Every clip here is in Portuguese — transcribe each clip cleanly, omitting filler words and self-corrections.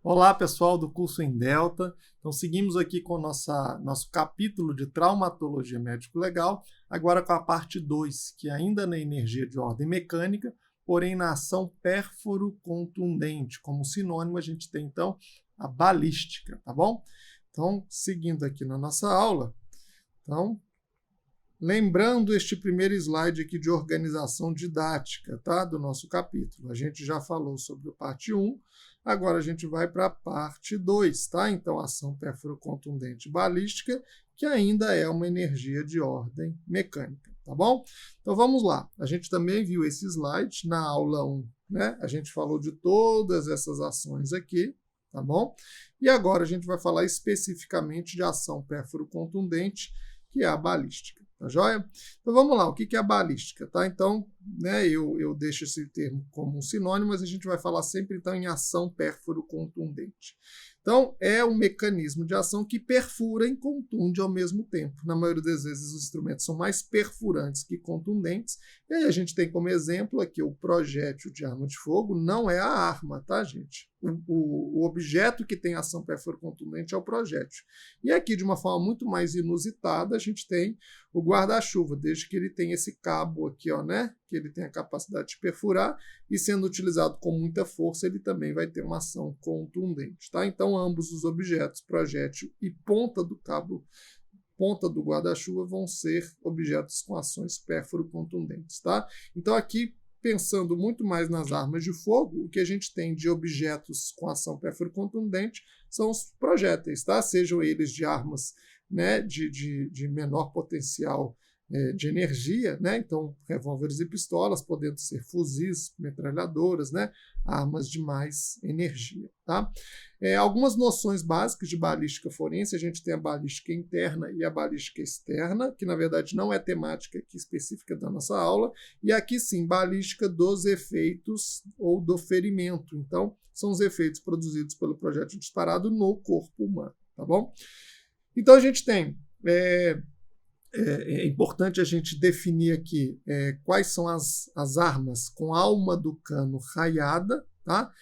Olá, pessoal do curso em Delta. Então, seguimos aqui com nosso capítulo de traumatologia médico-legal, agora com a parte 2, que ainda na energia de ordem mecânica, porém na ação pérfuro-contundente. Como sinônimo, a gente tem, então, a balística, tá bom? Então, seguindo aqui na nossa aula, então, lembrando este primeiro slide aqui de organização didática, tá? Do nosso capítulo. A gente já falou sobre a parte 1, agora a gente vai para a parte 2, tá? Então, ação pérfuro-contundente balística, que ainda é uma energia de ordem mecânica, tá bom? Então, vamos lá. A gente também viu esse slide na aula 1, né? A gente falou de todas essas ações aqui, tá bom? E agora a gente vai falar especificamente de ação pérfuro-contundente, que é a balística. Tá joia? Então vamos lá, o que é a balística? Tá? Então, né, eu deixo esse termo como um sinônimo, mas a gente vai falar sempre então, em ação pérfuro-contundente. Então, é um mecanismo de ação que perfura e contunde ao mesmo tempo. Na maioria das vezes, os instrumentos são mais perfurantes que contundentes. E aí a gente tem como exemplo aqui o projétil de arma de fogo, não é a arma, tá, gente? O objeto que tem ação pérfuro-contundente é o projétil. E aqui, de uma forma muito mais inusitada, a gente tem o guarda-chuva, desde que ele tem esse cabo aqui, ó, né? Que ele tem a capacidade de perfurar, e sendo utilizado com muita força, ele também vai ter uma ação contundente, tá? Então, ambos os objetos, projétil e ponta do cabo, ponta do guarda-chuva, vão ser objetos com ações pérfuro-contundentes, tá? Então, aqui, pensando muito mais nas armas de fogo, o que a gente tem de objetos com ação pérfuro-contundente são os projéteis, tá? Sejam eles de armas, né, de menor potencial de energia, né? Então, revólveres e pistolas, podendo ser fuzis, metralhadoras, né? Armas de mais energia. Tá? Algumas noções básicas de balística forense, a gente tem a balística interna e a balística externa, que na verdade não é temática aqui específica da nossa aula, e aqui sim, balística dos efeitos ou do ferimento. Então, são os efeitos produzidos pelo projétil disparado no corpo humano. Tá bom? Então, a gente tem... É importante a gente definir aqui quais são as armas com alma do cano raiada, tá?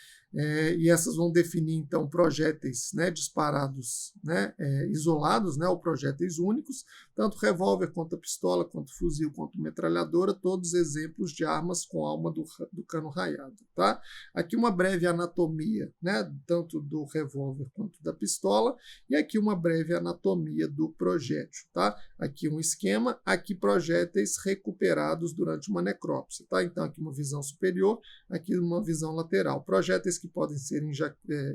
E essas vão definir, então, projéteis, né, disparados, né, isolados, né, ou projéteis únicos, tanto revólver quanto pistola, quanto fuzil, quanto metralhadora, todos exemplos de armas com alma do cano raiado. Tá? Aqui uma breve anatomia, né, tanto do revólver quanto da pistola, e aqui uma breve anatomia do projétil. Tá? Aqui um esquema, aqui projéteis recuperados durante uma necrópsia. Tá? Então, aqui uma visão superior, aqui uma visão lateral. Projéteis que podem ser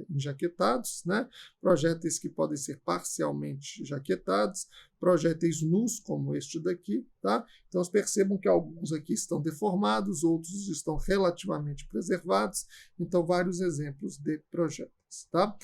enjaquetados, né? Projéteis que podem ser parcialmente enjaquetados, projéteis nus, como este daqui. Tá? Então, percebam que alguns aqui estão deformados, outros estão relativamente preservados. Então, vários exemplos de projéteis. Tá?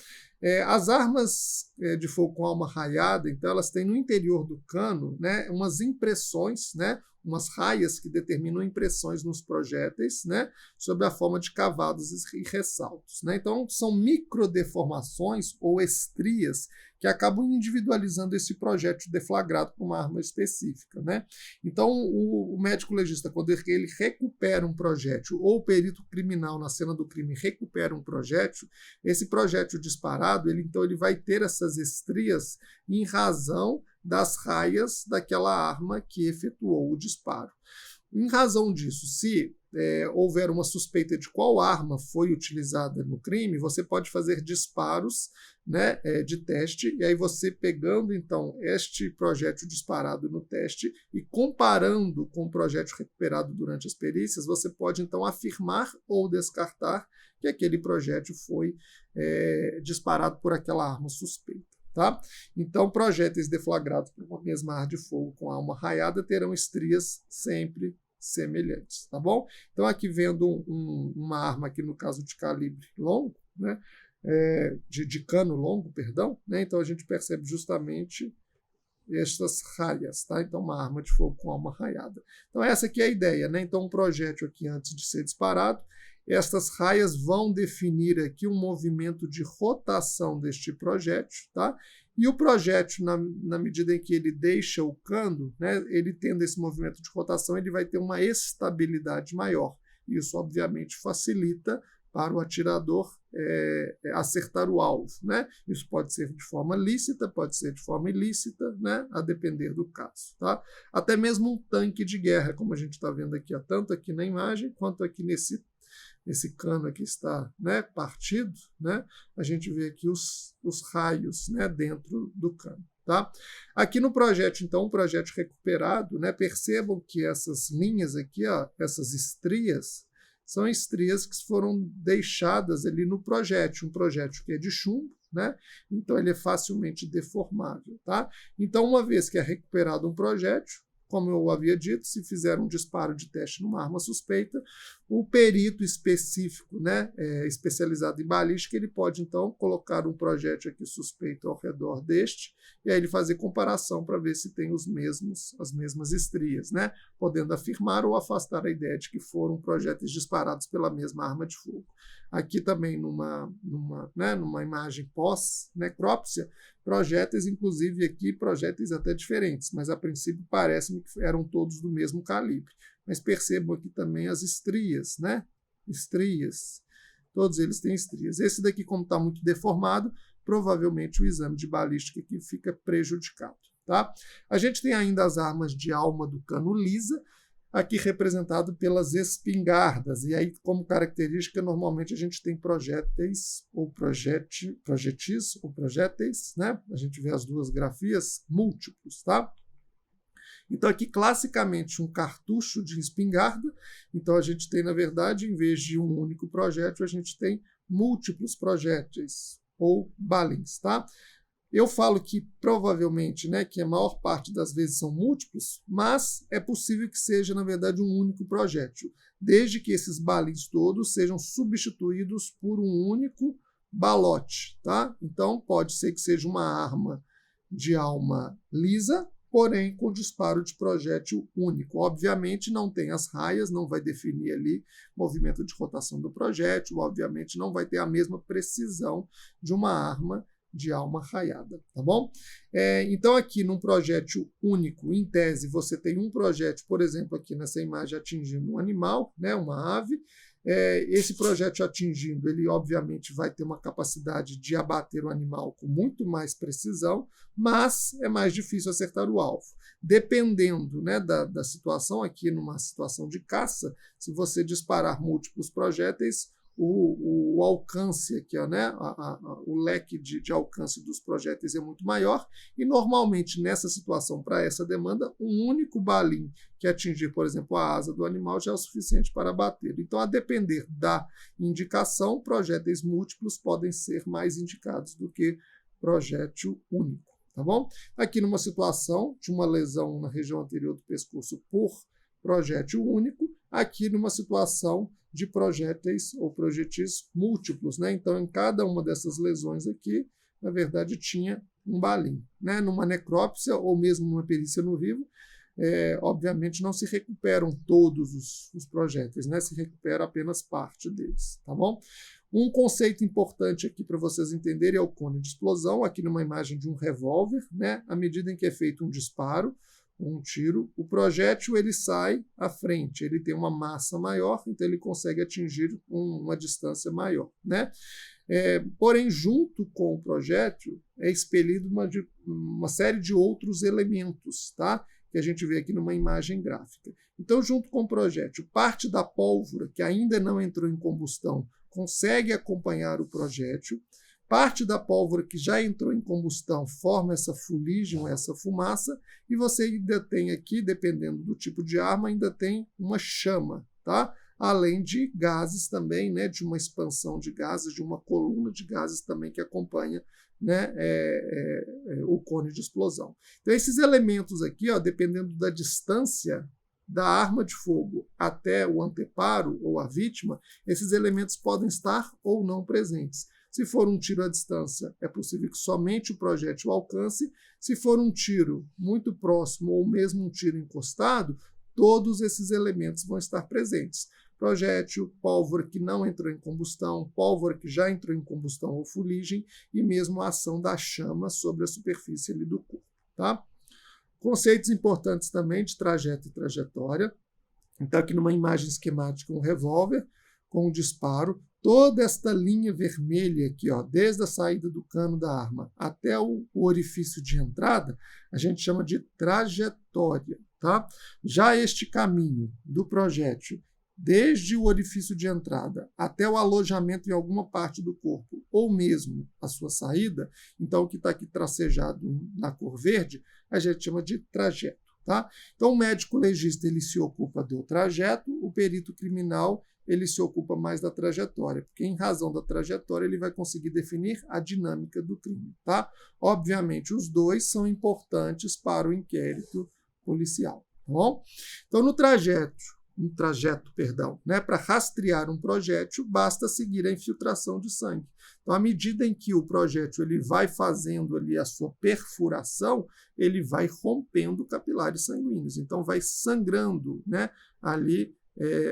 As armas de fogo com alma raiada, então, elas têm no interior do cano, né, umas impressões, né, umas raias que determinam impressões nos projéteis, né, sob a forma de cavados e ressaltos. Né? Então, são microdeformações ou estrias que acabam individualizando esse projétil deflagrado com uma arma específica. Né? Então, o médico legista, quando ele recupera um projétil, ou o perito criminal na cena do crime recupera um projétil, esse projétil disparado, então ele vai ter essas estrias em razão das raias daquela arma que efetuou o disparo. Em razão disso, se houver uma suspeita de qual arma foi utilizada no crime, você pode fazer disparos, né, de teste, e aí você pegando então este projétil disparado no teste e comparando com o projétil recuperado durante as perícias, você pode então afirmar ou descartar que aquele projétil foi disparado por aquela arma suspeita. Tá? Então, projéteis deflagrados por uma mesma arma de fogo com alma raiada terão estrias sempre semelhantes, tá bom? Então, aqui vendo uma arma aqui no caso de calibre longo, né? De cano longo, perdão, né? Então a gente percebe justamente estas raias, tá? Então, uma arma de fogo com alma raiada. Então, essa aqui é a ideia, né? Então, um projétil aqui antes de ser disparado, estas raias vão definir aqui um movimento de rotação deste projétil, tá? E o projétil, na medida em que ele deixa o cano, né, ele tendo esse movimento de rotação, ele vai ter uma estabilidade maior. Isso, obviamente, facilita para o atirador acertar o alvo, né? Isso pode ser de forma lícita, pode ser de forma ilícita, né? A depender do caso, tá? Até mesmo um tanque de guerra, como a gente está vendo aqui, ó, tanto aqui na imagem quanto aqui nesse cano aqui está, né, partido, né? A gente vê aqui os raios, né, dentro do cano. Tá? Aqui no projétil, então, um projétil recuperado, né, percebam que essas linhas aqui, ó, essas estrias, são estrias que foram deixadas ali no projétil, um projétil que é de chumbo, né? Então ele é facilmente deformável. Tá? Então, uma vez que é recuperado um projétil, como eu havia dito, se fizer um disparo de teste numa arma suspeita, o perito específico, né, especializado em balística, ele pode, então, colocar um projétil aqui suspeito ao redor deste, e aí ele fazer comparação para ver se tem as mesmas estrias, né, podendo afirmar ou afastar a ideia de que foram projéteis disparados pela mesma arma de fogo. Aqui também, numa imagem pós-necrópsia, projéteis, inclusive aqui, projéteis até diferentes, mas a princípio parece-me que eram todos do mesmo calibre. Mas percebam aqui também as estrias, né? Estrias. Todos eles têm estrias. Esse daqui, como está muito deformado, provavelmente o exame de balística aqui fica prejudicado. Tá? A gente tem ainda as armas de alma do cano lisa, aqui representado pelas espingardas. E aí, como característica, normalmente a gente tem projéteis ou projetis ou projéteis, né? A gente vê as duas grafias múltiplos, tá? Então, aqui, classicamente, um cartucho de espingarda. Então, a gente tem, na verdade, em vez de um único projétil, a gente tem múltiplos projéteis ou balins, tá? Eu falo que provavelmente, né, que a maior parte das vezes são múltiplos, mas é possível que seja, na verdade, um único projétil, desde que esses balins todos sejam substituídos por um único balote. Tá? Então, pode ser que seja uma arma de alma lisa, porém com disparo de projétil único. Obviamente não tem as raias, não vai definir ali movimento de rotação do projétil, obviamente não vai ter a mesma precisão de uma arma de alma raiada, tá bom? Então aqui num projétil único, em tese, você tem um projétil, por exemplo, aqui nessa imagem atingindo um animal, né, uma ave. Esse projétil atingindo, ele obviamente vai ter uma capacidade de abater o animal com muito mais precisão, mas é mais difícil acertar o alvo. Dependendo, né, da situação, aqui numa situação de caça, se você disparar múltiplos projéteis, o alcance aqui, né, o leque de alcance dos projéteis é muito maior, e normalmente nessa situação, para essa demanda, um único balim que atingir, por exemplo, a asa do animal já é o suficiente para abater. Então, a depender da indicação, projéteis múltiplos podem ser mais indicados do que projétil único. Tá bom? Aqui numa situação de uma lesão na região anterior do pescoço por projétil único, aqui numa situação de projéteis ou projetis múltiplos, né? Então, em cada uma dessas lesões aqui, na verdade, tinha um balim, né? Numa necrópsia ou mesmo numa perícia no vivo, obviamente não se recuperam todos os projéteis, né? Se recupera apenas parte deles, tá bom? Um conceito importante aqui para vocês entenderem é o cone de explosão, aqui numa imagem de um revólver, né? À medida em que é feito um disparo, um tiro, o projétil ele sai à frente, ele tem uma massa maior, então ele consegue atingir uma distância maior, né? Porém, junto com o projétil, é expelido uma série de outros elementos, tá? Que a gente vê aqui numa imagem gráfica. Então, junto com o projétil, parte da pólvora que ainda não entrou em combustão consegue acompanhar o projétil. Parte da pólvora que já entrou em combustão forma essa fuligem, essa fumaça, e você ainda tem aqui, dependendo do tipo de arma, ainda tem uma chama, tá? Além de gases também, né? De uma expansão de gases, de uma coluna de gases também que acompanha, né? O cone de explosão. Então, esses elementos aqui, ó, dependendo da distância da arma de fogo até o anteparo ou a vítima, esses elementos podem estar ou não presentes. Se for um tiro à distância, é possível que somente o projétil alcance. Se for um tiro muito próximo ou mesmo um tiro encostado, todos esses elementos vão estar presentes. Projétil, pólvora que não entrou em combustão, pólvora que já entrou em combustão ou fuligem, e mesmo a ação da chama sobre a superfície ali do corpo. Tá? Conceitos importantes também de trajeto e trajetória. Então, aqui numa imagem esquemática, um revólver com um disparo. Toda esta linha vermelha aqui, ó, desde a saída do cano da arma até o orifício de entrada, a gente chama de trajetória. Tá? Já este caminho do projétil, desde o orifício de entrada até o alojamento em alguma parte do corpo, ou mesmo a sua saída, então o que está aqui tracejado na cor verde, a gente chama de trajeto. Tá? Então o médico legista ele se ocupa do trajeto, o perito criminal ele se ocupa mais da trajetória, porque em razão da trajetória ele vai conseguir definir a dinâmica do crime. Tá? Obviamente os dois são importantes para o inquérito policial. Tá bom? Então no trajeto, para rastrear um projétil, basta seguir a infiltração de sangue. Então, à medida em que o projétil ele vai fazendo ali a sua perfuração, ele vai rompendo capilares sanguíneos. Então, vai sangrando, né, ali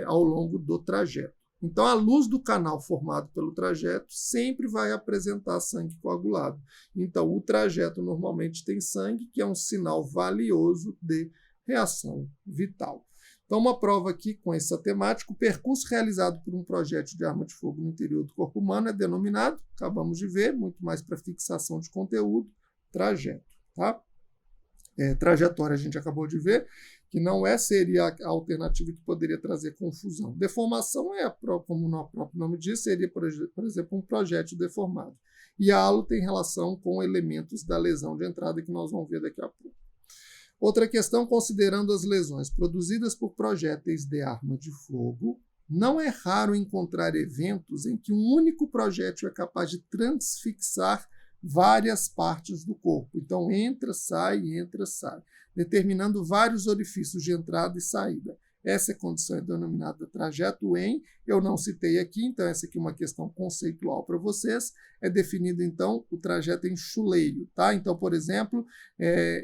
ao longo do trajeto. Então, a luz do canal formado pelo trajeto sempre vai apresentar sangue coagulado. Então, o trajeto normalmente tem sangue, que é um sinal valioso de reação vital. Então, uma prova aqui com essa temática, o percurso realizado por um projétil de arma de fogo no interior do corpo humano é denominado, acabamos de ver, muito mais para fixação de conteúdo, trajeto. Tá? Trajetória a gente acabou de ver, que não seria a alternativa que poderia trazer confusão. Deformação como o próprio nome diz, seria, por exemplo, um projétil deformado. E a halo tem relação com elementos da lesão de entrada que nós vamos ver daqui a pouco. Outra questão, considerando as lesões produzidas por projéteis de arma de fogo, não é raro encontrar eventos em que um único projétil é capaz de transfixar várias partes do corpo. Então, entra, sai, determinando vários orifícios de entrada e saída. Essa condição é denominada trajeto em, eu não citei aqui, então essa aqui é uma questão conceitual para vocês, é definido então o trajeto em chuleio, tá? Então, por exemplo,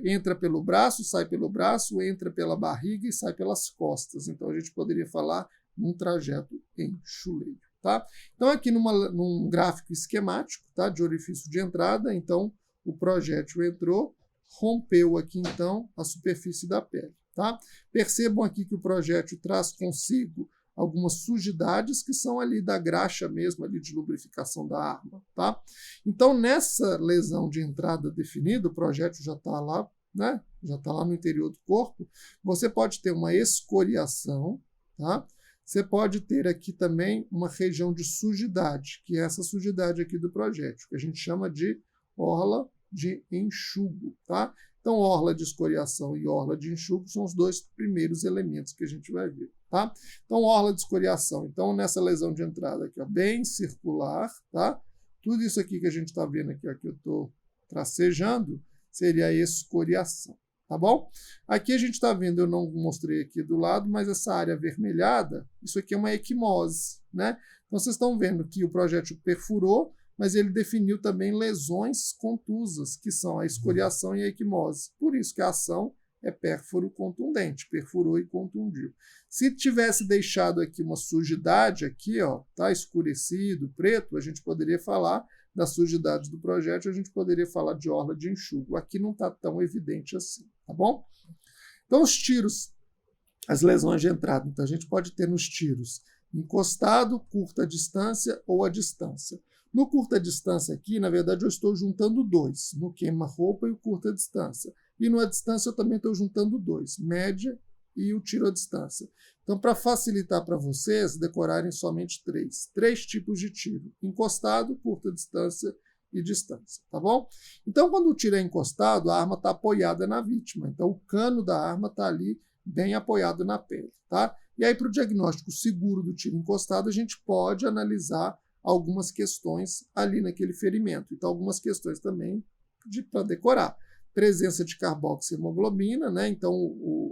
entra pelo braço, sai pelo braço, entra pela barriga e sai pelas costas. Então, a gente poderia falar num trajeto em chuleio, tá? Então, aqui num gráfico esquemático, tá? De orifício de entrada, então, o projétil entrou, rompeu aqui, então, a superfície da pele. Tá? Percebam aqui que o projétil traz consigo algumas sujidades que são ali da graxa mesmo, ali de lubrificação da arma. Tá? Então, nessa lesão de entrada definida, o projétil já está lá, né? Já está lá no interior do corpo, você pode ter uma escoriação, tá? Você pode ter aqui também uma região de sujidade, que é essa sujidade aqui do projétil, que a gente chama de orla de enxugo. Tá? Então, orla de escoriação e orla de enxugo são os dois primeiros elementos que a gente vai ver. Tá? Então, orla de escoriação. Então, nessa lesão de entrada aqui, ó, bem circular, tá? Tudo isso aqui que a gente está vendo aqui, ó, que eu estou tracejando, seria a escoriação. Tá bom? Aqui a gente está vendo, eu não mostrei aqui do lado, mas essa área avermelhada, isso aqui é uma equimose. Né? Então, vocês estão vendo que o projétil perfurou, mas ele definiu também lesões contusas, que são a escoriação e a equimose. Por isso que a ação é pérfuro contundente, perfurou e contundiu. Se tivesse deixado aqui uma sujidade, aqui, ó, tá escurecido, preto, a gente poderia falar da sujidade do projétil, a gente poderia falar de orla de enxugo. Aqui não está tão evidente assim, tá bom? Então, os tiros, as lesões de entrada, então a gente pode ter nos tiros encostado, curta distância ou a distância. No curta distância aqui, na verdade, eu estou juntando dois, no queima-roupa e o curta distância. E no à distância eu também estou juntando dois, média e o tiro à distância. Então, para facilitar para vocês, decorarem somente três tipos de tiro: encostado, curta distância e distância, tá bom? Então, quando o tiro é encostado, a arma está apoiada na vítima. Então, o cano da arma está ali bem apoiado na pele, tá? E aí, para o diagnóstico seguro do tiro encostado, a gente pode analisar algumas questões ali naquele ferimento. Então, algumas questões também para decorar. Presença de carboxihemoglobina, né? Então,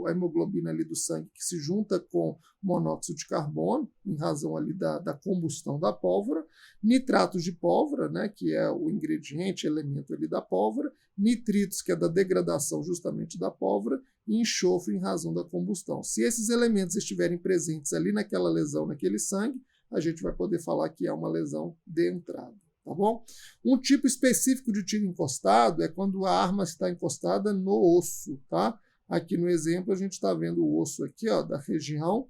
a hemoglobina ali do sangue que se junta com monóxido de carbono, em razão ali da combustão da pólvora. Nitratos de pólvora, né? Que é o ingrediente, elemento ali da pólvora. Nitritos, que é da degradação justamente da pólvora. E enxofre, em razão da combustão. Se esses elementos estiverem presentes ali naquela lesão, naquele sangue, a gente vai poder falar que é uma lesão de entrada, tá bom? Um tipo específico de tiro encostado é quando a arma está encostada no osso, tá? Aqui no exemplo a gente está vendo o osso aqui, ó, da região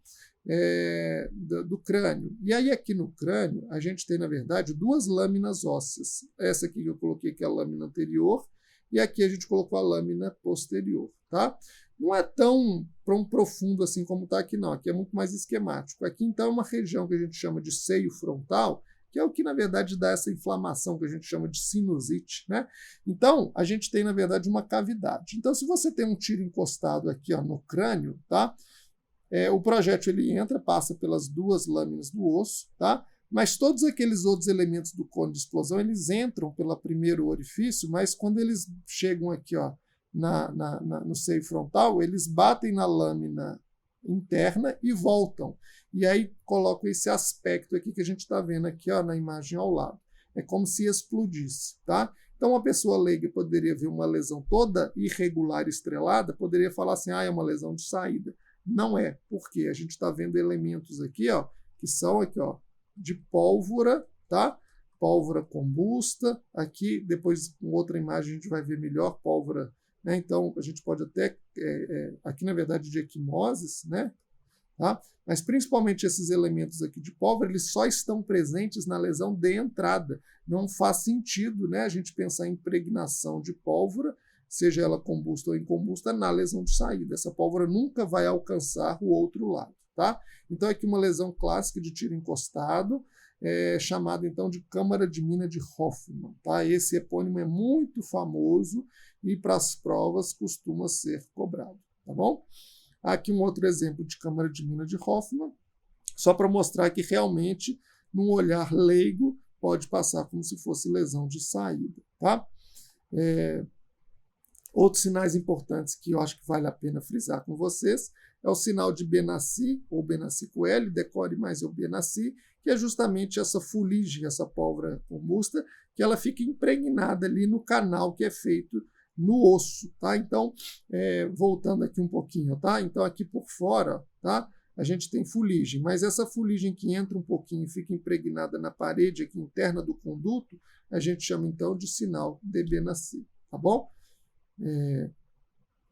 do crânio. E aí aqui no crânio a gente tem, na verdade, duas lâminas ósseas. Essa aqui que eu coloquei que é a lâmina anterior e aqui a gente colocou a lâmina posterior. Tá? Não é tão profundo assim como está aqui, não. Aqui é muito mais esquemático. Aqui, então, é uma região que a gente chama de seio frontal, que é o que, na verdade, dá essa inflamação que a gente chama de sinusite. Né? Então, a gente tem, na verdade, uma cavidade. Então, se você tem um tiro encostado aqui ó, no crânio, tá? O projétil ele entra, passa pelas duas lâminas do osso, tá? Mas todos aqueles outros elementos do cone de explosão, eles entram pelo primeiro orifício, mas quando eles chegam aqui ó, no seio frontal, eles batem na lâmina interna e voltam. E aí colocam esse aspecto aqui que a gente está vendo aqui ó, na imagem ao lado. É como se explodisse. Tá? Então, uma pessoa leiga poderia ver uma lesão toda irregular, estrelada, poderia falar assim, é uma lesão de saída. Não é, porque a gente está vendo elementos aqui, ó, que são aqui, ó, de pólvora, tá? Pólvora combusta. Aqui, depois, com outra imagem, a gente vai ver melhor pólvora, né? Então, a gente pode até, aqui na verdade, de equimoses, né? Tá? Mas principalmente esses elementos aqui de pólvora, eles só estão presentes na lesão de entrada. Não faz sentido, né, a gente pensar em impregnação de pólvora, seja ela combusta ou incombusta, na lesão de saída. Essa pólvora nunca vai alcançar o outro lado. Tá? Então, aqui uma lesão clássica de tiro encostado, chamada então de câmara de mina de Hoffman. Tá? Esse epônimo é muito famoso e para as provas costuma ser cobrado. Tá bom? Aqui um outro exemplo de câmara de mina de Hoffman, só para mostrar que realmente, num olhar leigo, pode passar como se fosse lesão de saída. Tá? Outros sinais importantes que eu acho que vale a pena frisar com vocês é o sinal de Benassi, ou Benassi com L, decore mais o Benassi, que é justamente essa fuligem, essa pólvora combusta, que ela fica impregnada ali no canal que é feito no osso. Tá? Então, voltando aqui um pouquinho, tá? Então aqui por fora, tá? A gente tem fuligem, mas essa fuligem que entra um pouquinho e fica impregnada na parede aqui interna do conduto, a gente chama então de sinal de Benassi. Tá bom?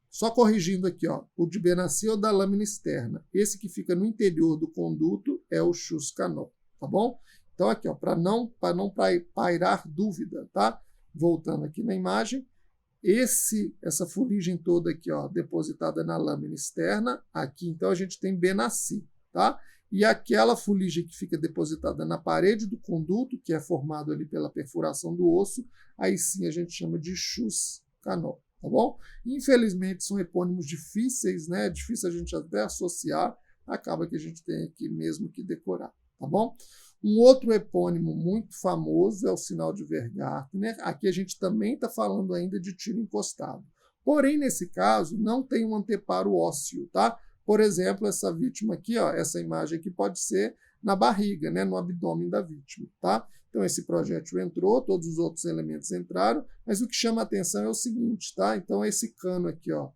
Só corrigindo aqui, ó, o de Benassi é o da lâmina externa. Esse que fica no interior do conduto é o Schuss-Canol, tá bom? Então aqui, ó, para não pairar dúvida, tá? Voltando aqui na imagem, essa fuligem toda aqui, ó, depositada na lâmina externa, aqui então a gente tem Benassi, tá? E aquela fuligem que fica depositada na parede do conduto, que é formado ali pela perfuração do osso, aí sim a gente chama de Schuss-Canol. Tá bom? Infelizmente são epônimos difíceis, né? É difícil a gente até associar, acaba que a gente tem aqui mesmo que decorar, tá bom? Um outro epônimo muito famoso é o sinal de Vergartner. Aqui a gente também está falando ainda de tiro encostado. Porém, nesse caso, não tem um anteparo ósseo, tá? Por exemplo, essa vítima aqui, ó, essa imagem aqui pode ser na barriga, né? No abdômen da vítima, tá? Então, esse projétil entrou, todos os outros elementos entraram, mas o que chama a atenção é o seguinte, tá? Então, esse cano aqui, ó,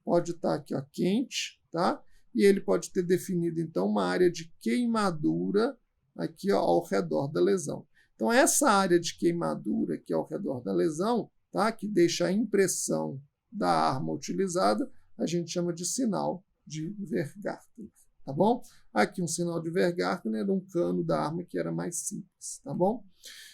pode estar aqui, ó, quente, tá? E ele pode ter definido, então, uma área de queimadura aqui, ó, ao redor da lesão. Então, essa área de queimadura aqui ao redor da lesão, tá? Que deixa a impressão da arma utilizada, a gente chama de sinal de Vergartner. Tá bom? Aqui um sinal de Vergartner era um cano da arma que era mais simples, tá bom?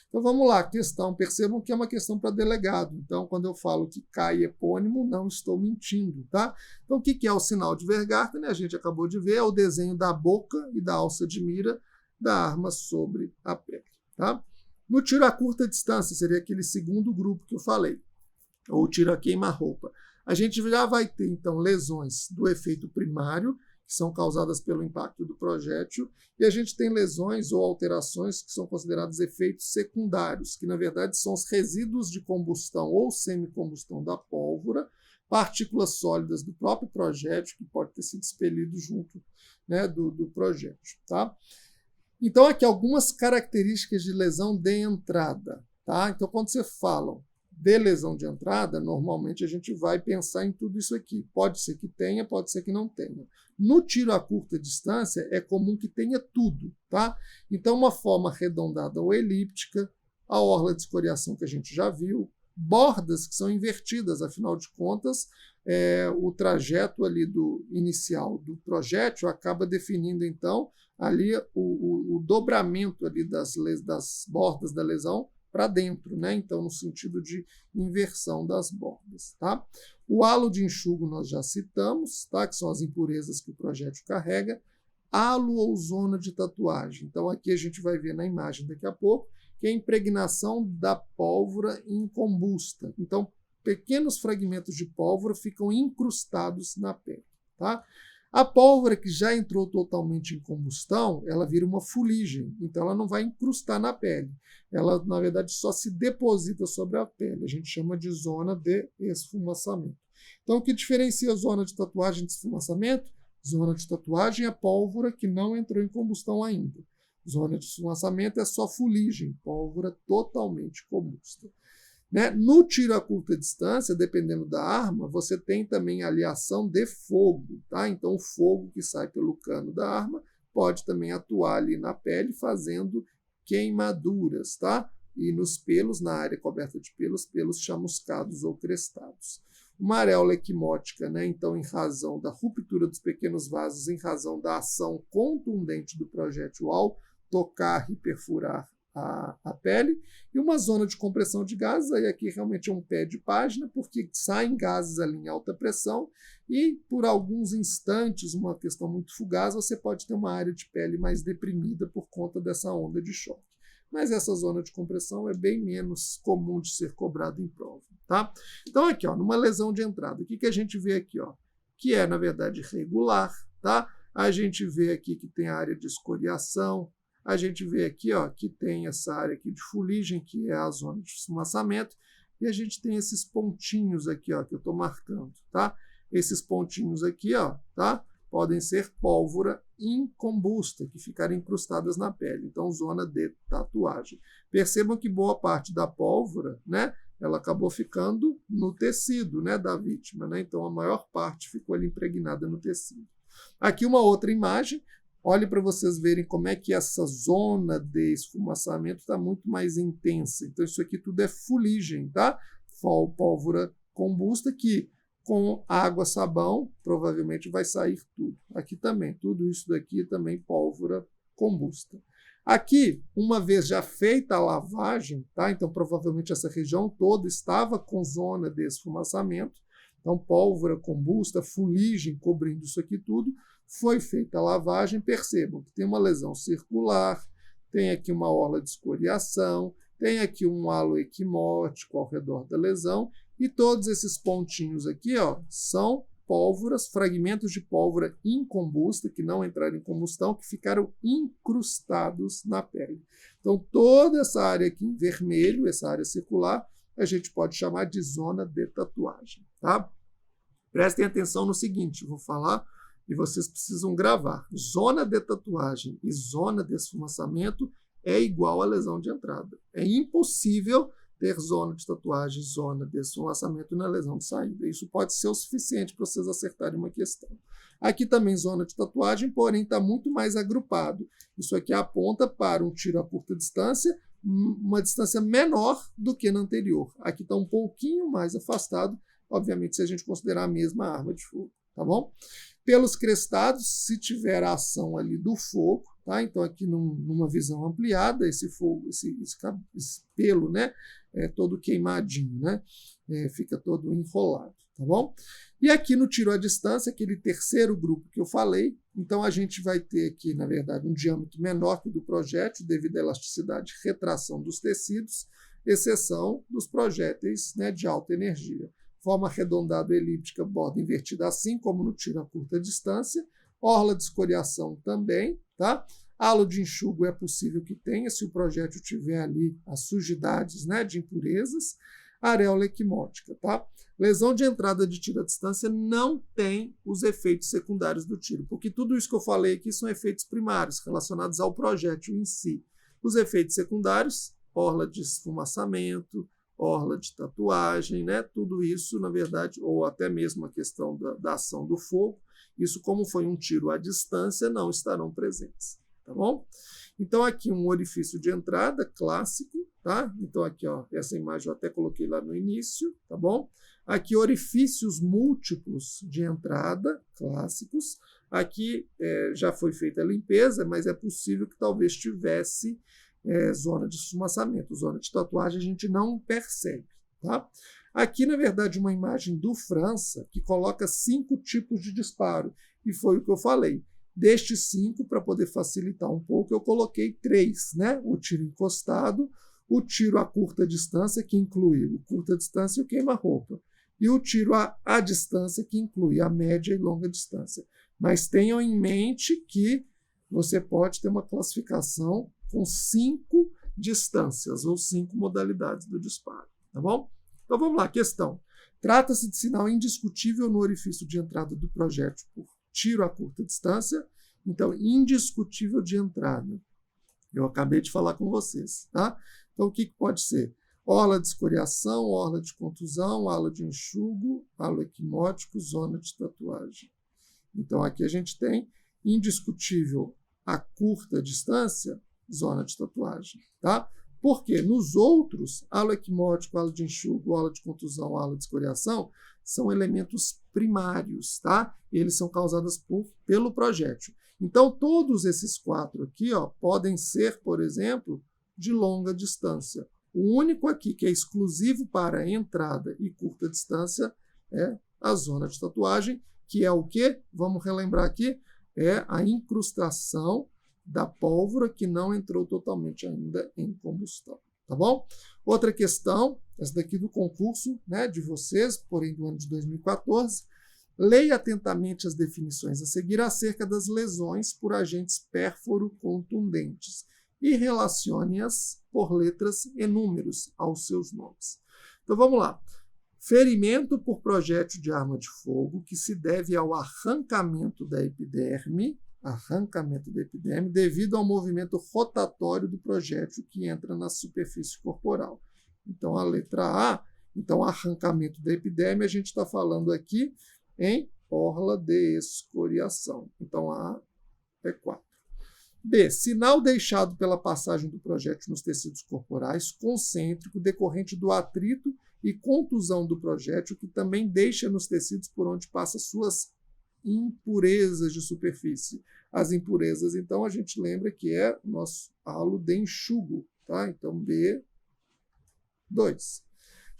Então vamos lá, questão. Percebam que é uma questão para delegado. Então, quando eu falo que cai epônimo, não estou mentindo, tá? Então, o que é o sinal de Vergartner? A gente acabou de ver, é o desenho da boca e da alça de mira da arma sobre a pele, tá? No tiro a curta distância, seria aquele segundo grupo que eu falei, ou tiro a queima-roupa. A gente já vai ter, então, lesões do efeito primário, que são causadas pelo impacto do projétil, e a gente tem lesões ou alterações que são considerados efeitos secundários, que na verdade são os resíduos de combustão ou semicombustão da pólvora, partículas sólidas do próprio projétil, que pode ter sido expelido junto, né, do projétil. Tá? Então, aqui algumas características de lesão de entrada. Tá? Então, quando você fala de lesão de entrada, normalmente a gente vai pensar em tudo isso aqui. Pode ser que tenha, pode ser que não tenha. No tiro a curta distância, é comum que tenha tudo, tá? Então, uma forma arredondada ou elíptica, a orla de escoriação que a gente já viu, bordas que são invertidas, afinal de contas, o trajeto ali inicial do projétil acaba definindo, então, ali o dobramento ali das bordas da lesão para dentro, né? Então, no sentido de inversão das bordas. Tá? O halo de enxugo nós já citamos, tá? Que são as impurezas que o projétil carrega. Halo ou zona de tatuagem. Então, aqui a gente vai ver na imagem daqui a pouco, que é a impregnação da pólvora incombusta. Então, pequenos fragmentos de pólvora ficam incrustados na pele. Tá? A pólvora que já entrou totalmente em combustão, ela vira uma fuligem, então ela não vai incrustar na pele. Ela, na verdade, só se deposita sobre a pele. A gente chama de zona de esfumaçamento. Então, o que diferencia a zona de tatuagem de esfumaçamento? Zona de tatuagem é a pólvora que não entrou em combustão ainda. Zona de esfumaçamento é só fuligem, pólvora totalmente combusta. Né? No tiro a curta distância, dependendo da arma, você tem também a aleação de fogo. Tá? Então, o fogo que sai pelo cano da arma pode também atuar ali na pele, fazendo queimaduras. Tá? E nos pelos, na área coberta de pelos chamuscados ou crestados. Uma areola equimótica, né? Então, em razão da ruptura dos pequenos vasos, em razão da ação contundente do projétil ao tocar e perfurar a pele, e uma zona de compressão de gases, aí aqui realmente é um pé de página, porque saem gases ali em alta pressão, e por alguns instantes, uma questão muito fugaz, você pode ter uma área de pele mais deprimida por conta dessa onda de choque. Mas essa zona de compressão é bem menos comum de ser cobrada em prova. Tá? Então, aqui, ó, numa lesão de entrada, o que a gente vê aqui? Ó, que é, na verdade, regular. Tá? A gente vê aqui que tem a área de escoriação, a gente vê aqui ó, que tem essa área aqui de fuligem, que é a zona de esfumaçamento, e a gente tem esses pontinhos aqui ó, que eu estou marcando. Tá? Esses pontinhos aqui ó, tá? Podem ser pólvora incombusta, que ficaram incrustadas na pele. Então, zona de tatuagem. Percebam que boa parte da pólvora, né, ela acabou ficando no tecido, né, da vítima. Né? Então, a maior parte ficou ali impregnada no tecido. Aqui uma outra imagem. Olhe para vocês verem como é que essa zona de esfumaçamento está muito mais intensa. Então, isso aqui tudo é fuligem, tá? Pólvora combusta que com água, sabão, provavelmente vai sair tudo. Aqui também, tudo isso daqui também pólvora combusta. Aqui, uma vez já feita a lavagem, tá? Então provavelmente essa região toda estava com zona de esfumaçamento. Então, pólvora combusta, fuligem cobrindo isso aqui tudo. Foi feita a lavagem, percebam que tem uma lesão circular, tem aqui uma orla de escoriação, tem aqui um halo equimótico ao redor da lesão, e todos esses pontinhos aqui ó, são pólvoras, fragmentos de pólvora incombusta, que não entraram em combustão, que ficaram incrustados na pele. Então, toda essa área aqui em vermelho, essa área circular, a gente pode chamar de zona de tatuagem. Tá? Prestem atenção no seguinte, vou falar e vocês precisam gravar. Zona de tatuagem e zona de esfumaçamento é igual a lesão de entrada. É impossível ter zona de tatuagem, zona de esfumaçamento na lesão de saída. Isso pode ser o suficiente para vocês acertarem uma questão. Aqui também zona de tatuagem, porém está muito mais agrupado. Isso aqui aponta para um tiro a curta distância, uma distância menor do que na anterior. Aqui está um pouquinho mais afastado, obviamente, se a gente considerar a mesma arma de fogo. Tá bom? Pelos crestados, se tiver a ação ali do fogo, tá? Então aqui numa visão ampliada, esse fogo, esse pelo, né, é todo queimadinho, né? Fica todo enrolado, tá bom? E aqui no tiro à distância, aquele terceiro grupo que eu falei, então a gente vai ter aqui, na verdade, um diâmetro menor que o do projétil, devido à elasticidade e retração dos tecidos, exceção dos projéteis, né, de alta energia. Forma arredondada elíptica, borda invertida, assim como no tiro a curta distância. Orla de escoriação também. Tá? Halo de enxugo é possível que tenha, se o projétil tiver ali as sujidades, né, de impurezas. Areola equimótica. Tá? Lesão de entrada de tiro à distância não tem os efeitos secundários do tiro, porque tudo isso que eu falei aqui são efeitos primários, relacionados ao projétil em si. Os efeitos secundários, orla de esfumaçamento, orla de tatuagem, né? Tudo isso, na verdade, ou até mesmo a questão da ação do fogo, isso como foi um tiro à distância, não estarão presentes, tá bom? Então aqui um orifício de entrada clássico, tá? Então aqui, ó, essa imagem eu até coloquei lá no início, tá bom? Aqui orifícios múltiplos de entrada, clássicos. Aqui já foi feita a limpeza, mas é possível que talvez tivesse zona de esfumaçamento. Zona de tatuagem a gente não percebe, tá? Aqui, na verdade, uma imagem do França que coloca 5 tipos de disparo. E foi o que eu falei. Destes 5, para poder facilitar um pouco, eu coloquei 3, né? O tiro encostado, o tiro a curta distância, que inclui o curta distância e o queima-roupa, e o tiro à distância, que inclui a média e longa distância. Mas tenham em mente que você pode ter uma classificação com 5 distâncias ou 5 modalidades do disparo, tá bom? Então vamos lá, questão. Trata-se de sinal indiscutível no orifício de entrada do projétil por tiro a curta distância. Então, indiscutível de entrada. Eu acabei de falar com vocês, tá? Então, o que pode ser? Orla de escoriação, orla de contusão, ala de enxugo, halo equimótico, zona de tatuagem. Então, aqui a gente tem indiscutível a curta distância, zona de tatuagem, tá? Porque nos outros, halo equimótico, halo de enxugo, ala de contusão, ala de escoriação, são elementos primários, tá? Eles são causados pelo projétil. Então, todos esses 4 aqui, ó, podem ser, por exemplo, de longa distância. O único aqui que é exclusivo para entrada e curta distância é a zona de tatuagem, que é o quê? Vamos relembrar aqui, é a incrustação da pólvora que não entrou totalmente ainda em combustão, tá bom? Outra questão, essa daqui do concurso, né, de vocês, porém do ano de 2014, leia atentamente as definições a seguir acerca das lesões por agentes pérforo-contundentes e relacione-as por letras e números aos seus nomes. Então vamos lá. Ferimento por projétil de arma de fogo que se deve ao arrancamento da epiderme devido ao movimento rotatório do projétil que entra na superfície corporal. Então, a letra A, então, arrancamento da epiderme, a gente está falando aqui em orla de escoriação. Então, A é 4. B, sinal deixado pela passagem do projétil nos tecidos corporais, concêntrico, decorrente do atrito e contusão do projétil, que também deixa nos tecidos por onde passa suas impurezas de superfície. As impurezas, então, a gente lembra que é o nosso halo de enxugo, tá? Então, B, 2.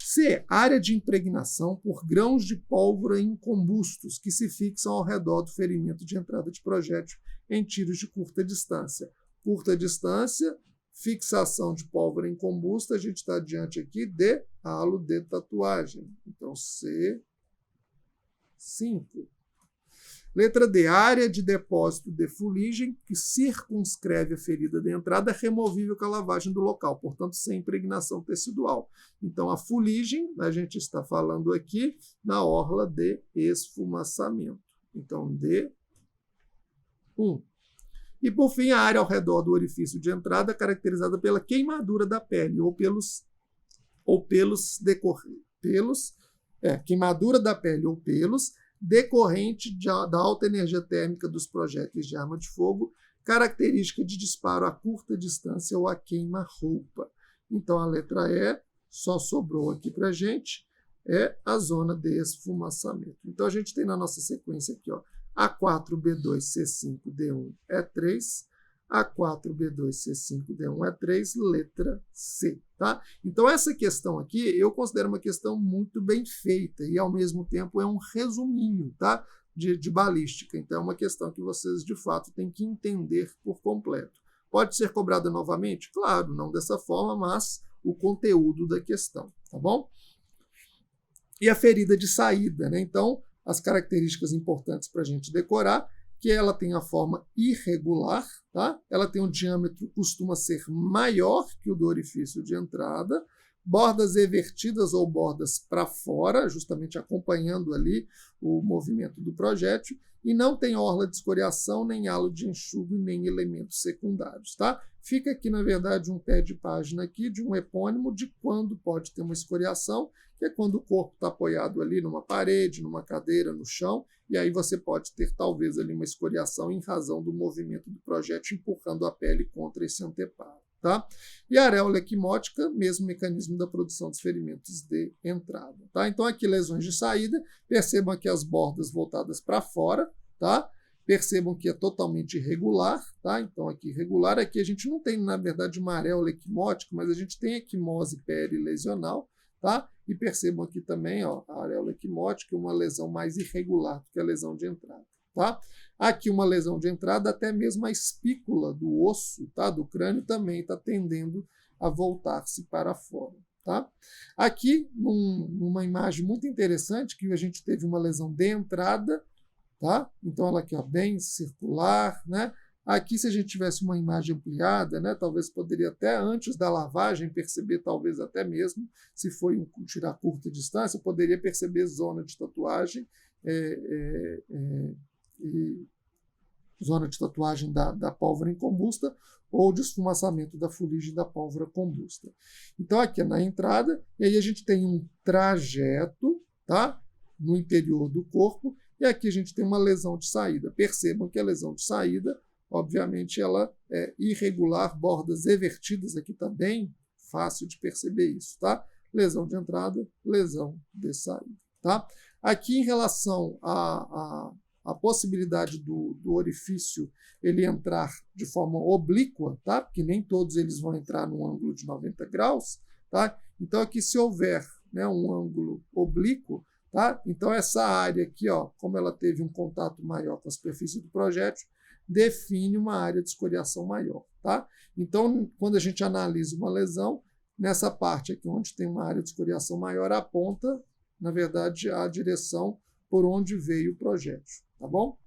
C, área de impregnação por grãos de pólvora incombustos que se fixam ao redor do ferimento de entrada de projétil em tiros de curta distância. Curta distância, fixação de pólvora incombusta, a gente está diante aqui de halo de tatuagem. Então, C, 5. Letra D, área de depósito de fuligem que circunscreve a ferida de entrada, removível com a lavagem do local, portanto, sem impregnação tecidual. Então, a fuligem, a gente está falando aqui na orla de esfumaçamento. Então, D, 1. E, por fim, a área ao redor do orifício de entrada, caracterizada pela queimadura da pele ou pelos queimadura da pele ou pelos, decorrente da alta energia térmica dos projéteis de arma de fogo, característica de disparo a curta distância ou a queima-roupa. Então, a letra E só sobrou aqui para a gente, é a zona de esfumaçamento. Então, a gente tem na nossa sequência aqui, ó, A4B2C5D1 é 3, A4B2C5D1 é 3, letra C. Tá? Então, essa questão aqui eu considero uma questão muito bem feita e, ao mesmo tempo, é um resuminho, tá? de balística. Então, é uma questão que vocês, de fato, têm que entender por completo. Pode ser cobrada novamente? Claro, não dessa forma, mas o conteúdo da questão. Tá bom? E a ferida de saída, né? Então, as características importantes para a gente decorar, que ela tem a forma irregular, tá? Ela tem um diâmetro, costuma ser maior que o do orifício de entrada, bordas evertidas ou bordas para fora, justamente acompanhando ali o movimento do projétil, e não tem orla de escoriação, nem halo de enxugo, nem elementos secundários, tá? Fica aqui, na verdade, um pé de página aqui de um epônimo de quando pode ter uma escoriação, que é quando o corpo está apoiado ali numa parede, numa cadeira, no chão, e aí você pode ter talvez ali uma escoriação em razão do movimento do projétil empurrando a pele contra esse anteparo. tá? E a areola equimótica, mesmo mecanismo da produção dos ferimentos de entrada, tá? Então aqui lesões de saída, percebam aqui as bordas voltadas para fora, tá? Percebam que é totalmente irregular, tá? Então aqui irregular, aqui a gente não tem na verdade uma areola equimótica, mas a gente tem equimose perilesional, tá? E percebam aqui também, ó, a areola equimótica, uma lesão mais irregular do que a lesão de entrada, tá? Aqui uma lesão de entrada, até mesmo a espícula do osso, tá, do crânio, também está tendendo a voltar-se para fora, tá? Aqui, numa imagem muito interessante, que a gente teve uma lesão de entrada, tá? Então ela aqui, ó, bem circular, né? Aqui, se a gente tivesse uma imagem ampliada, né, talvez poderia até antes da lavagem perceber, talvez até mesmo, se foi um tirar curta distância, poderia perceber zona de tatuagem, e zona de tatuagem da pólvora incombusta ou de esfumaçamento da fuligem da pólvora combusta. Então, aqui é na entrada, e aí a gente tem um trajeto, tá, no interior do corpo, e aqui a gente tem uma lesão de saída. Percebam que a lesão de saída, obviamente, ela é irregular, bordas evertidas, aqui está bem fácil de perceber isso, tá? Lesão de entrada, lesão de saída, tá? Aqui, em relação a possibilidade do orifício ele entrar de forma oblíqua, tá? Porque nem todos eles vão entrar num ângulo de 90 graus, tá? Então aqui se houver, né, um ângulo oblíquo, tá? Então essa área aqui, ó, como ela teve um contato maior com a superfície do projétil, define uma área de escoriação maior, tá? Então quando a gente analisa uma lesão, nessa parte aqui onde tem uma área de escoriação maior, aponta, na verdade, a direção por onde veio o projétil. Tá bom?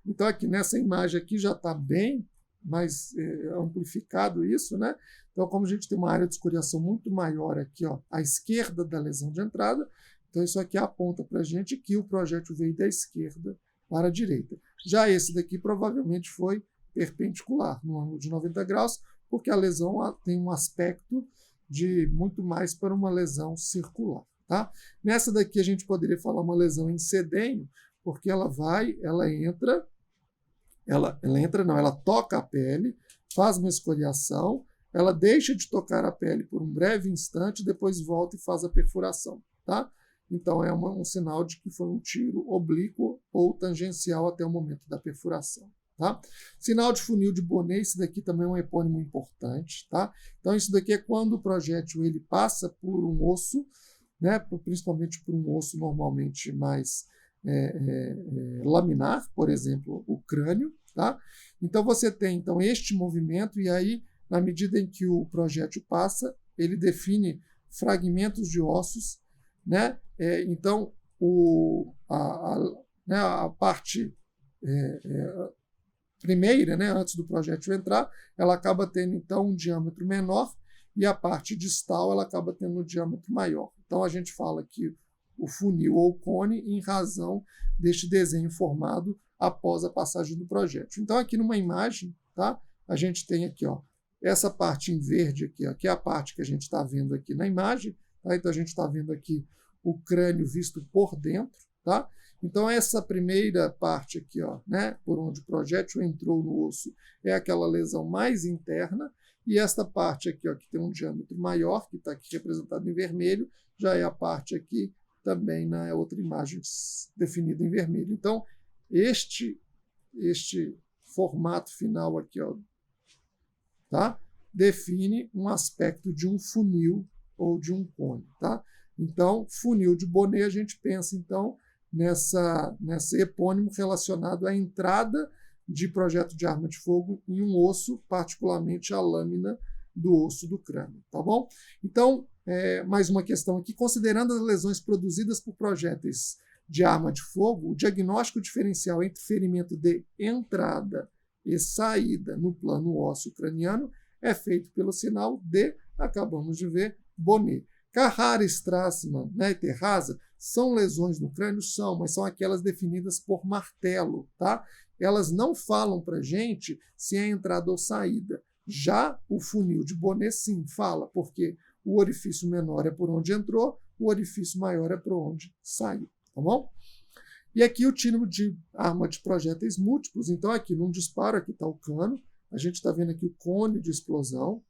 Então, aqui nessa imagem aqui já está bem mais amplificado isso, né? Então, como a gente tem uma área de escoriação muito maior aqui, ó, à esquerda da lesão de entrada, então isso aqui aponta para a gente que o projétil veio da esquerda para a direita. Já esse daqui provavelmente foi perpendicular, no ângulo de 90 graus, porque a lesão tem um aspecto de muito mais para uma lesão circular. Tá? Nessa daqui a gente poderia falar uma lesão em sedênio, porque ela toca a pele, faz uma escoriação, ela deixa de tocar a pele por um breve instante, depois volta e faz a perfuração. Tá? Então é um sinal de que foi um tiro oblíquo ou tangencial até o momento da perfuração. Tá? Sinal de funil de Bonnet, esse daqui também é um epônimo importante. Tá? Então isso daqui é quando o projétil ele passa por um osso, né, principalmente por um osso normalmente mais laminar, por exemplo, o crânio. Tá? Então você tem então, este movimento, e aí, na medida em que o projétil passa, ele define fragmentos de ossos. Né? Então, a parte primeira, né, antes do projétil entrar, ela acaba tendo então um diâmetro menor, e a parte distal ela acaba tendo um diâmetro maior. Então a gente fala que o funil ou cone em razão deste desenho formado após a passagem do projétil. Então aqui numa imagem, tá, a gente tem aqui, ó, essa parte em verde aqui, ó, que é a parte que a gente está vendo aqui na imagem. Tá? Então a gente está vendo aqui o crânio visto por dentro. Tá? Então essa primeira parte aqui, ó, né, por onde o projétil entrou no osso, é aquela lesão mais interna. E esta parte aqui, ó, que tem um diâmetro maior, que está aqui representado em vermelho, já é a parte aqui também na outra imagem definida em vermelho. Então, este formato final aqui, ó, tá, define um aspecto de um funil ou de um cone. Tá? Então, funil de Bonnet, a gente pensa, então, nesse epônimo relacionado à entrada de projeto de arma de fogo em um osso, particularmente a lâmina do osso do crânio. Tá bom? Então, mais uma questão aqui. Considerando as lesões produzidas por projéteis de arma de fogo, o diagnóstico diferencial entre ferimento de entrada e saída no plano ósseo craniano é feito pelo sinal de, acabamos de ver, Bonnet. Carrara, Strassman, né, e Terraza são lesões no crânio? São, mas são aquelas definidas por martelo. Tá? Elas não falam para a gente se é entrada ou saída. Já o funil de Bonnet, sim, fala, porque o orifício menor é por onde entrou, o orifício maior é por onde saiu. Tá bom? E aqui o tiro de arma de projéteis múltiplos. Então, aqui num disparo, aqui está o cano, a gente está vendo aqui o cone de explosão,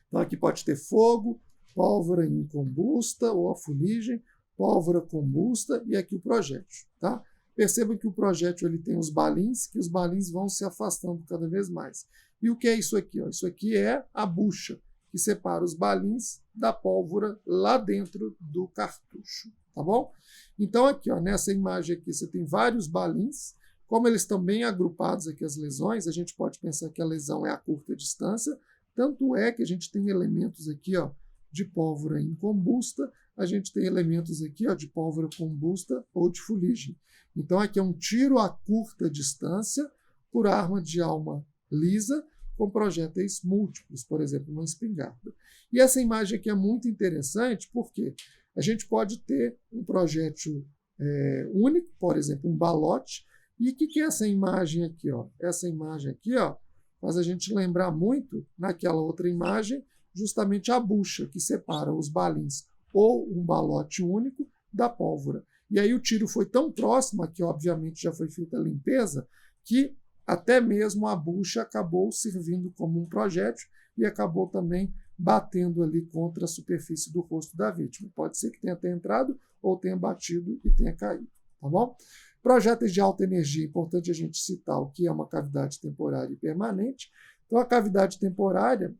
Então aqui pode ter fogo, pólvora incombusta ou a fuligem, pólvora combusta e aqui o projétil. Tá? Perceba que o projétil ele tem os balins, que os balins vão se afastando cada vez mais. E o que é isso aqui? Ó? Isso aqui é a bucha, que separa os balins da pólvora lá dentro do cartucho. Tá bom? Então aqui, ó, nessa imagem aqui, você tem vários balins. Como eles estão bem agrupados aqui as lesões, a gente pode pensar que a lesão é a curta distância. Tanto é que a gente tem elementos aqui, ó, de pólvora incombusta, a gente tem elementos aqui, ó, de pólvora combusta ou de fuligem. Então aqui é um tiro a curta distância por arma de alma lisa com projéteis múltiplos, por exemplo, uma espingarda. E essa imagem aqui é muito interessante porque a gente pode ter um projétil único, por exemplo, um balote. E o que é essa imagem aqui? Ó? Essa imagem aqui, ó, faz a gente lembrar muito, naquela outra imagem, justamente a bucha que separa os balins ou um balote único da pólvora. E aí o tiro foi tão próximo, aqui obviamente já foi feita a limpeza, que até mesmo a bucha acabou servindo como um projétil e acabou também batendo ali contra a superfície do rosto da vítima. Pode ser que tenha até entrado ou tenha batido e tenha caído, tá bom? Projéteis de alta energia, é importante a gente citar o que é uma cavidade temporária e permanente. Então, a cavidade temporária,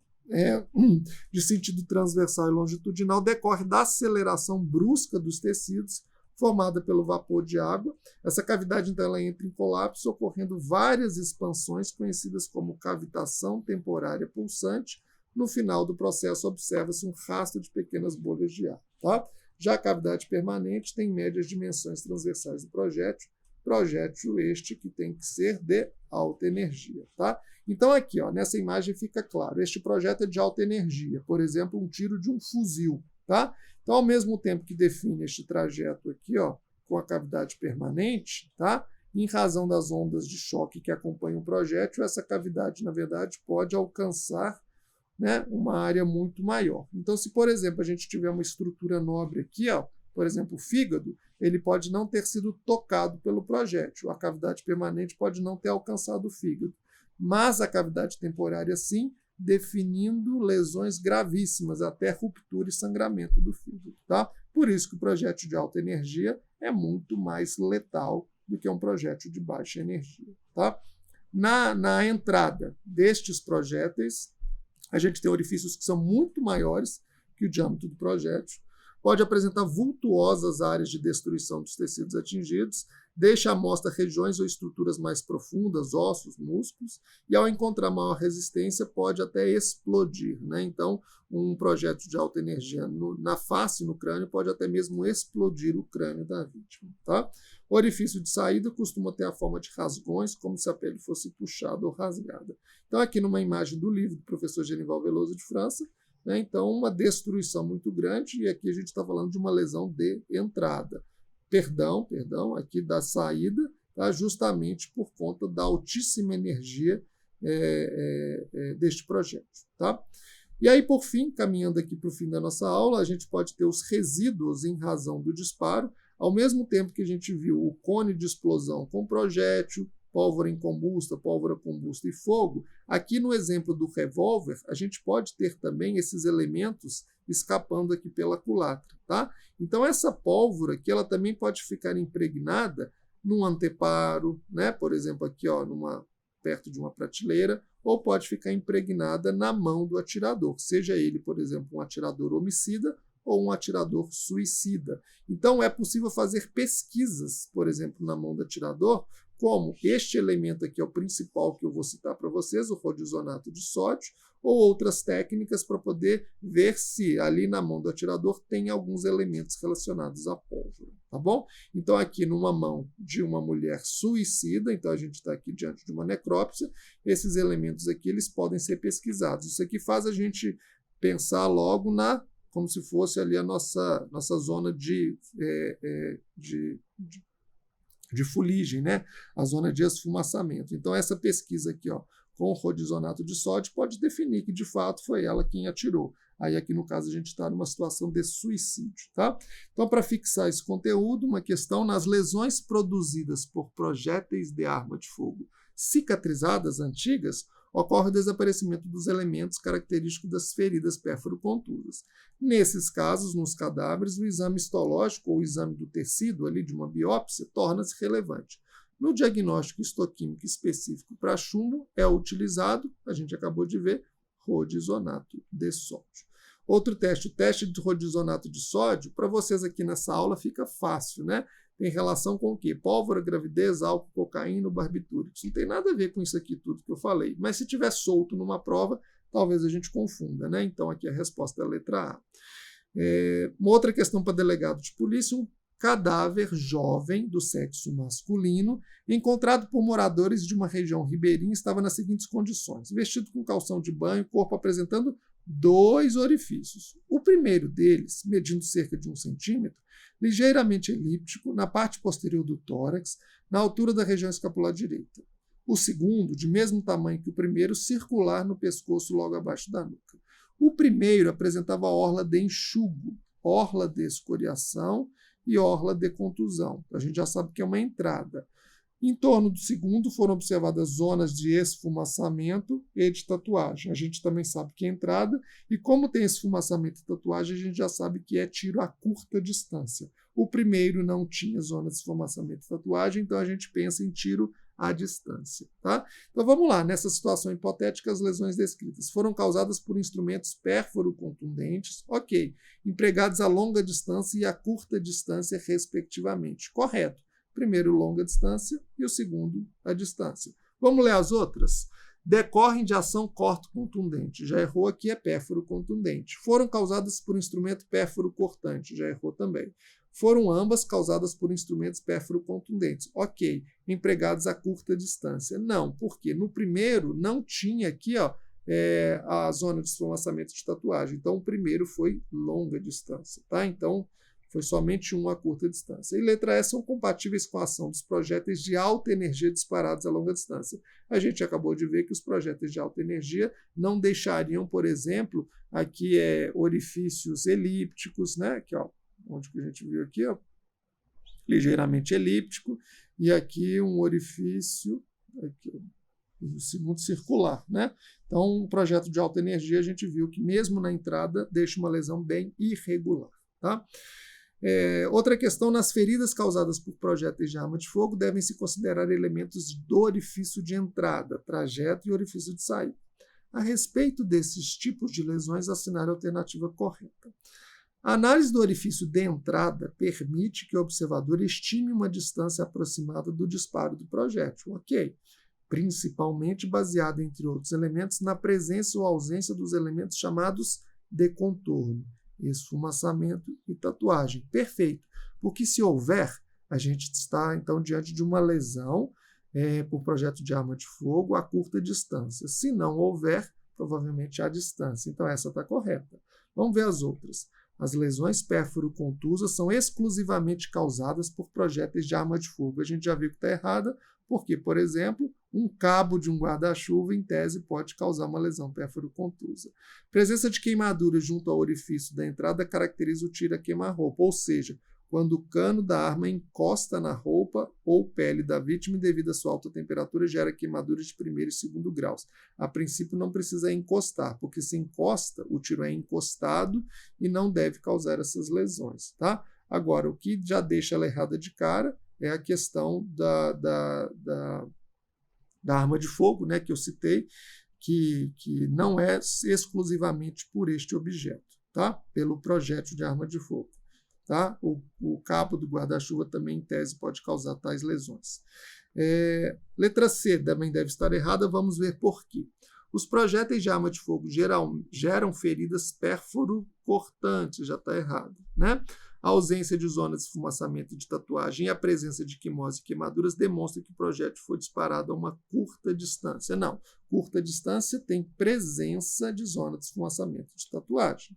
de sentido transversal e longitudinal, decorre da aceleração brusca dos tecidos formada pelo vapor de água. Essa cavidade, então, ela entra em colapso, ocorrendo várias expansões conhecidas como cavitação temporária pulsante. No final do processo, observa-se um rastro de pequenas bolhas de ar. Tá? Já a cavidade permanente tem médias dimensões transversais do projétil este que tem que ser de alta energia. Tá? Então aqui, ó, nessa imagem fica claro, este projétil é de alta energia, por exemplo, um tiro de um fuzil. Tá? Então, ao mesmo tempo que define este trajeto aqui, ó, com a cavidade permanente, tá? Em razão das ondas de choque que acompanham o projétil, essa cavidade, na verdade, pode alcançar, né, uma área muito maior. Então, se, por exemplo, a gente tiver uma estrutura nobre aqui, ó, por exemplo, o fígado, ele pode não ter sido tocado pelo projétil. A cavidade permanente pode não ter alcançado o fígado. Mas a cavidade temporária, sim, definindo lesões gravíssimas, até ruptura e sangramento do fígado. Tá? Por isso que o projétil de alta energia é muito mais letal do que um projétil de baixa energia. Tá? Na entrada destes projéteis, a gente tem orifícios que são muito maiores que o diâmetro do projétil, pode apresentar vultuosas áreas de destruição dos tecidos atingidos, deixa à mostra regiões ou estruturas mais profundas, ossos, músculos, e ao encontrar maior resistência pode até explodir. Né? Então, um projétil de alta energia na face, no crânio, pode até mesmo explodir o crânio da vítima. Tá? O orifício de saída costuma ter a forma de rasgões, como se a pele fosse puxada ou rasgada. Então, aqui numa imagem do livro do professor Genival Veloso de França, né? Então, uma destruição muito grande, e aqui a gente está falando de uma lesão de entrada. Perdão, aqui da saída, tá? Justamente por conta da altíssima energia deste projeto. Tá? E aí, por fim, caminhando aqui para o fim da nossa aula, a gente pode ter os resíduos em razão do disparo, ao mesmo tempo que a gente viu o cone de explosão com projétil, pólvora incombusta, pólvora combusta e fogo, aqui no exemplo do revólver, a gente pode ter também esses elementos escapando aqui pela culatra. Tá? Então, essa pólvora aqui, ela também pode ficar impregnada num anteparo, né? Por exemplo, aqui ó, perto de uma prateleira, ou pode ficar impregnada na mão do atirador, seja ele, por exemplo, um atirador homicida ou um atirador suicida. Então, é possível fazer pesquisas, por exemplo, na mão do atirador, como este elemento aqui é o principal que eu vou citar para vocês, o rodizonato de sódio, ou outras técnicas para poder ver se ali na mão do atirador tem alguns elementos relacionados à pólvora. Tá bom? Então, aqui numa mão de uma mulher suicida, então a gente está aqui diante de uma necrópsia, esses elementos aqui eles podem ser pesquisados. Isso aqui faz a gente pensar logo como se fosse ali a nossa zona de fuligem, né? A zona de esfumaçamento. Então, essa pesquisa aqui, ó, com o rodizonato de sódio, pode definir que, de fato, foi ela quem atirou. Aí, aqui no caso, a gente está numa situação de suicídio. Tá? Então, para fixar esse conteúdo, uma questão: nas lesões produzidas por projéteis de arma de fogo cicatrizadas antigas, ocorre o desaparecimento dos elementos característicos das feridas pérfuro-contusas. Nesses casos, nos cadáveres, o exame histológico ou o exame do tecido ali de uma biópsia torna-se relevante. No diagnóstico histoquímico específico para chumbo é utilizado, a gente acabou de ver, rodizonato de sódio. Outro teste, o teste de rodizonato de sódio, para vocês aqui nessa aula fica fácil, né? Tem relação com o quê? Pólvora, gravidez, álcool, cocaína, barbitúricos. Não tem nada a ver com isso aqui tudo que eu falei. Mas se tiver solto numa prova, talvez a gente confunda, né? Então aqui a resposta é a letra A. Uma outra questão para delegado de polícia, um cadáver jovem do sexo masculino, encontrado por moradores de uma região ribeirinha, estava nas seguintes condições: vestido com calção de banho, corpo apresentando 2 orifícios. O primeiro deles, medindo cerca de 1 centímetro, ligeiramente elíptico, na parte posterior do tórax, na altura da região escapular direita. O segundo, de mesmo tamanho que o primeiro, circular no pescoço logo abaixo da nuca. O primeiro apresentava orla de enxugo, orla de escoriação e orla de contusão. A gente já sabe que é uma entrada. Em torno do segundo foram observadas zonas de esfumaçamento e de tatuagem. A gente também sabe que é entrada, e como tem esfumaçamento e tatuagem, a gente já sabe que é tiro a curta distância. O primeiro não tinha zona de esfumaçamento e tatuagem, então a gente pensa em tiro à distância. Tá? Então vamos lá, nessa situação hipotética, as lesões descritas foram causadas por instrumentos pérfuro-contundentes, ok, empregados a longa distância e a curta distância, respectivamente. Correto. Primeiro, longa distância, e o segundo, a distância. Vamos ler as outras? Decorrem de ação corto-contundente. Já errou aqui, é pérfuro-contundente. Foram causadas por instrumento pérfuro-cortante. Já errou também. Foram ambas causadas por instrumentos pérfuro-contundentes. Ok. Empregados a curta distância. Não, porque no primeiro não tinha aqui a zona de esfumaçamento de tatuagem. Então, o primeiro foi longa distância. Tá? Então, foi somente um a curta distância. E letra E são compatíveis com a ação dos projéteis de alta energia disparados a longa distância. A gente acabou de ver que os projéteis de alta energia não deixariam, por exemplo, aqui orifícios elípticos, né? Aqui, ó, onde que a gente viu aqui, ó, ligeiramente elíptico, e aqui um orifício, aqui, o segundo circular, né? Então, um projeto de alta energia, a gente viu que mesmo na entrada deixa uma lesão bem irregular, tá? Outra questão, nas feridas causadas por projéteis de arma de fogo devem se considerar elementos do orifício de entrada, trajeto e orifício de saída. A respeito desses tipos de lesões, assinale a alternativa correta. A análise do orifício de entrada permite que o observador estime uma distância aproximada do disparo do projétil, ok, principalmente baseada, entre outros elementos, na presença ou ausência dos elementos chamados de contorno, esfumaçamento e tatuagem. Perfeito, porque se houver, a gente está então diante de uma lesão por projeto de arma de fogo a curta distância. Se não houver, provavelmente à distância. Então essa está correta. Vamos ver as outras. As lesões pérfuro-contusas são exclusivamente causadas por projéteis de arma de fogo. A gente já viu que está errada, porque, por exemplo, um cabo de um guarda-chuva, em tese, pode causar uma lesão pérfuro-contusa. Presença de queimadura junto ao orifício da entrada caracteriza o tiro a queima-roupa, ou seja, quando o cano da arma encosta na roupa ou pele da vítima e, devido à sua alta temperatura, gera queimaduras de 1º e 2º graus. A princípio, não precisa encostar, porque se encosta, o tiro é encostado e não deve causar essas lesões. Tá? Agora, o que já deixa ela errada de cara é a questão da arma de fogo, né, que eu citei, que não é exclusivamente por este objeto, tá? Pelo projétil de arma de fogo. Tá? O cabo do guarda-chuva também, em tese, pode causar tais lesões. Letra C também deve estar errada, vamos ver por quê. Os projéteis de arma de fogo geram feridas pérfuro-cortantes, já está errado. Né? A ausência de zonas de esfumaçamento e de tatuagem e a presença de quimose e queimaduras demonstra que o projétil foi disparado a uma curta distância. Não, curta distância tem presença de zona de esfumaçamento e de tatuagem.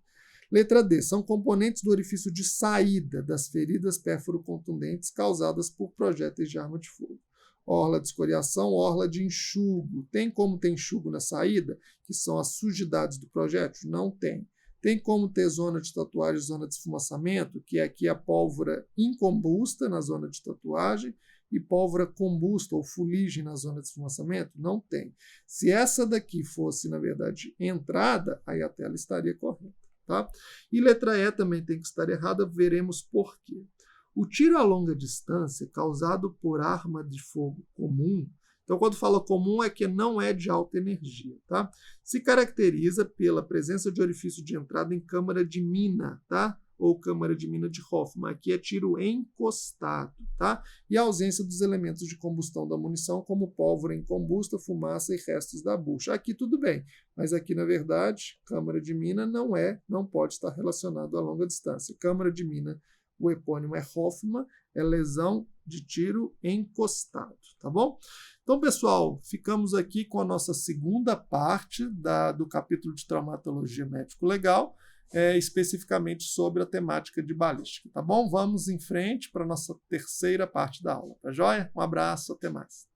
Letra D. São componentes do orifício de saída das feridas pérfuro-contundentes causadas por projéteis de arma de fogo. Orla de escoriação, orla de enxugo. Tem como ter enxugo na saída, que são as sujidades do projétil? Não tem. Tem como ter zona de tatuagem, zona de esfumaçamento, que é aqui a pólvora incombusta na zona de tatuagem e pólvora combusta ou fuligem na zona de esfumaçamento? Não tem. Se essa daqui fosse, na verdade, entrada, aí a tela estaria correta. Tá? E letra E também tem que estar errada, veremos por quê. O tiro a longa distância causado por arma de fogo comum, então quando fala comum é que não é de alta energia, tá? Se caracteriza pela presença de orifício de entrada em câmara de mina, tá? Ou câmara de mina de Hoffman. Aqui é tiro encostado, tá? E a ausência dos elementos de combustão da munição, como pólvora incombusta, fumaça e restos da bucha. Aqui tudo bem, mas aqui, na verdade, câmara de mina não pode estar relacionado a longa distância. Câmara de mina, o epônimo é Hoffman, é lesão de tiro encostado, tá bom? Então, pessoal, ficamos aqui com a nossa segunda parte do capítulo de traumatologia médico-legal, especificamente sobre a temática de balística, tá bom? Vamos em frente para a nossa terceira parte da aula, tá joia? Um abraço, até mais.